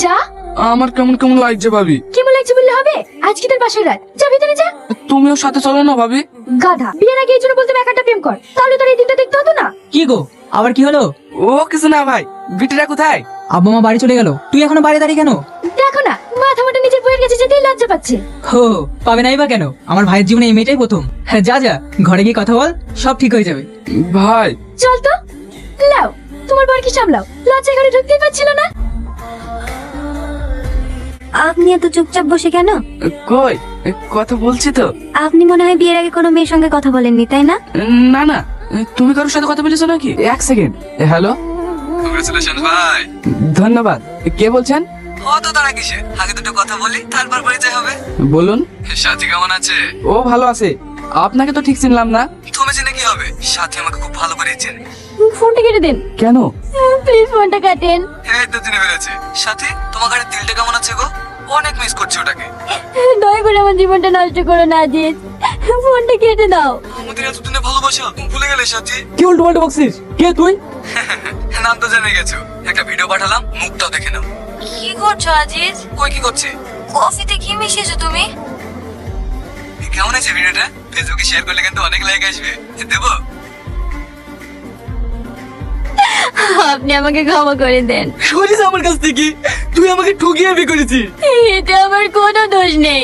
যা। আমার কেমন কেমন লাগছে ভাবি। কেমন লাগছে বললে হবে? আজ কি তোর বাসর রাত? যা ভিতরে যা। তুমিও সাথে চলো না ভাবি। গাধা, বিয়ের আগে এই জন্য বলতে একটা প্রেম কর, তাহলে তোর এই দিনটা দেখতে হতো না। কি গো, আবার কি হলো? ও কিছু না ভাই, বিটিরা কোথায়? আব্বা মা বাড়ি চলে গেল, তুই এখনো বাড়ি দাঁড়িয়ে কেন? দেখো না, মাথা মোটা নিজের বইয়ের কাছে যেতেই লজ্জা পাচ্ছে। হো, পাবে নাই বা কেন? আমার ভাইয়ের জীবনে এই মেয়েটাই প্রথম। হ্যাঁ, যা যা, ঘরে গিয়ে কথা বল, সব ঠিক হয়ে যাবে। ভাই চল তো, লাও তোমার বরকে সামলাও, লজ্জা ঘরে ঢুকতেই পারছিল না। আপনি এত চুপচাপ বসে কেন? কই কথা বলছি তো। আপনি মনে হয় বিয়ের আগে কোনো মেয়ের সঙ্গে কথা বলেননি, তাই না? না না, তুমি কারোর সাথে কথা বলেছো নাকি? এক সেকেন্ড। হ্যালো, কংগ্রেচুলেশন ভাই। ধন্যবাদ। কে বলছেন? অত তারা কিসে, আগে দুটো কথা বলি তারপর পরিচয় হবে। বলুন। সাথী কেমন আছে? ও ভালো আছে। আপনাকে তো ঠিক চিনলাম না। তুমি চিনে কি হবে, সাথী আমাকে খুব ভালো করে চেনে। ফোনটা কেটে দেন। কেন? প্লিজ ফোনটা কাটেন। এই তো চিনে ফেলেছে। সাথী, তোমার গাড়ির দিলটা কেমন আছে গো? অনেক মিস করছি ওটাকে। দয়া করে আমার জীবনটা নষ্ট করো না আজিজ, ফোনটা কেটে দাও। আমাদের এতদিনে ভালোবাসা ভুলে গেলে সাথী? কি উল্টো পাল্টা বকছিস? কে তুই? নাম তো জেনে গেছো। একটা ভিডিও পাঠালাম, মুখটাও দেখে নাও। কি করছো আজিজ? কই কি করছে? কফিতে কি মিশিয়েছো তুমি? কেমন আছে ভিডিওটা? ফেসবুকে শেয়ার করলে কিন্তু অনেক লাইক আসবে। দেবো? আপনি আমাকে ক্ষমা করে দেন। সরিস আমার কাছ থেকে। তুই আমাকে ঠকিয়ে বিয়ে করেছিস। এতে আমার কোনো দোষ নেই,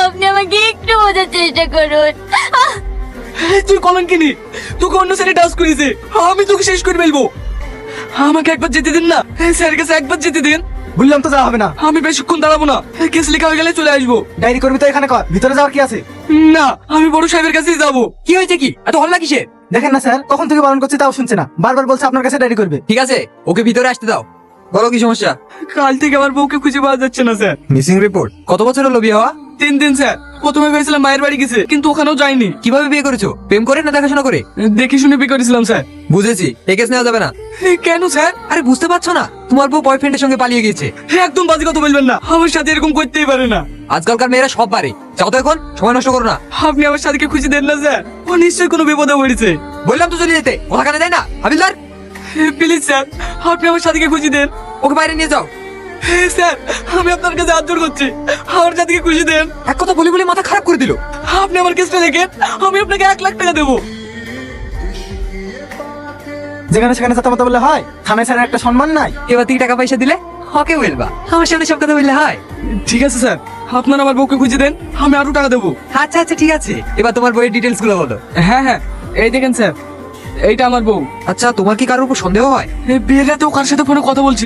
আপনি আমাকে একটু বোঝার চেষ্টা করুন। তুই কলঙ্কিনি, তোকে অন্য ছেলে ডান্স করেছে। আমি তোকে শেষ করে ফেলবো। আমাকে একবার যেতে দিন না, স্যারের কাছে একবার যেতে দিন। বললাম তো যাওয়া হবে না। আমি বেশিক্ষণ দাঁড়াবো না, কেস লেখা হয়ে গেলে চলে আসবো। ডায়েরি করবি তো এখানে কর, ভিতরে যাওয়ার কি আছে? না, আমি বড় সাহেবের কাছেই যাবো। কি হয়েছে, কি এত হল্লা কিসের? দেখেন না স্যার, কখন থেকে বারণ করছে তাও শুনছে না, বারবার বলছে আপনার কাছে ডায়েরি করবে। ঠিক আছে, ওকে ভিতরে আসতে দাও। বলো কি সমস্যা? কাল থেকে আমার বউকে খুঁজে পাওয়া যাচ্ছে না স্যার। Missing report. কত বছর হলো বিয়ে হওয়া? 3 দিন স্যার। প্রথমে ভেবেছিলাম মায়ের বাড়ি গেছে, কিন্তু ওখানেও যায়নি। কিভাবে বিয়ে করেছো? প্রেম করে না দেখাশোনা করে? দেখে শুনে বিয়ে করেছিলাম স্যার। বুঝেছি, এই কেস নেওয়া যাবে না। কেন স্যার? আরে বুঝতে পারছো না, তোমার বউ বয়ফ্রেন্ডের সঙ্গে পালিয়ে গেছে। একদম বাজে কথা বলবেন না, আমার সাথে এরকম করতেই পারে না। আজকালকার মেয়েরা সব পারে। যাও তো এখন, সময় নষ্ট করো না। আপনি আমার সাথীকে খুঁজে দেন না স্যার, ও নিশ্চয়ই কোনো বিপদে পড়েছে। বললাম তো চলে যেতে, কথা কানে দেয় না। হাবিলদার, প্লিজ স্যার, আপনি আমার সাথীকে খুঁজে দেন। ওকে বাইরে নিয়ে যাও। স্যার, আমি আপনার কাছে হাত জোড় করছি, আমার সাথীকে খুঁজে দেন। এক কথা বলে বলে মাথা খারাপ করে দিল। আপনি আমার কেসটা দেখেন, আমি আপনাকে 1 লাখ টাকা দেবো। যেখানে সেখানে কথা বললে হয়? থানায় স্যারের একটা সম্মান নাই? এবার থেকে টাকা পয়সা দিলে হকে বলবা, আমার সামনে সব কথা বললে হয়? ঠিক আছে স্যার, আপনার আমার বউকে খুঁজে দেন, আমি আরো টাকা দেবো। আচ্ছা আচ্ছা, ঠিক আছে। এবার তোমার বইয়ের ডিটেলস গুলো বলো। হ্যাঁ হ্যাঁ, এই দেখেন স্যার, এইটা আমার বউ। আচ্ছা, তোমার কি কারোর উপর সন্দেহ হয়? বিয়ের রাতে ও কার সাথে ফোনে কথা বলছে?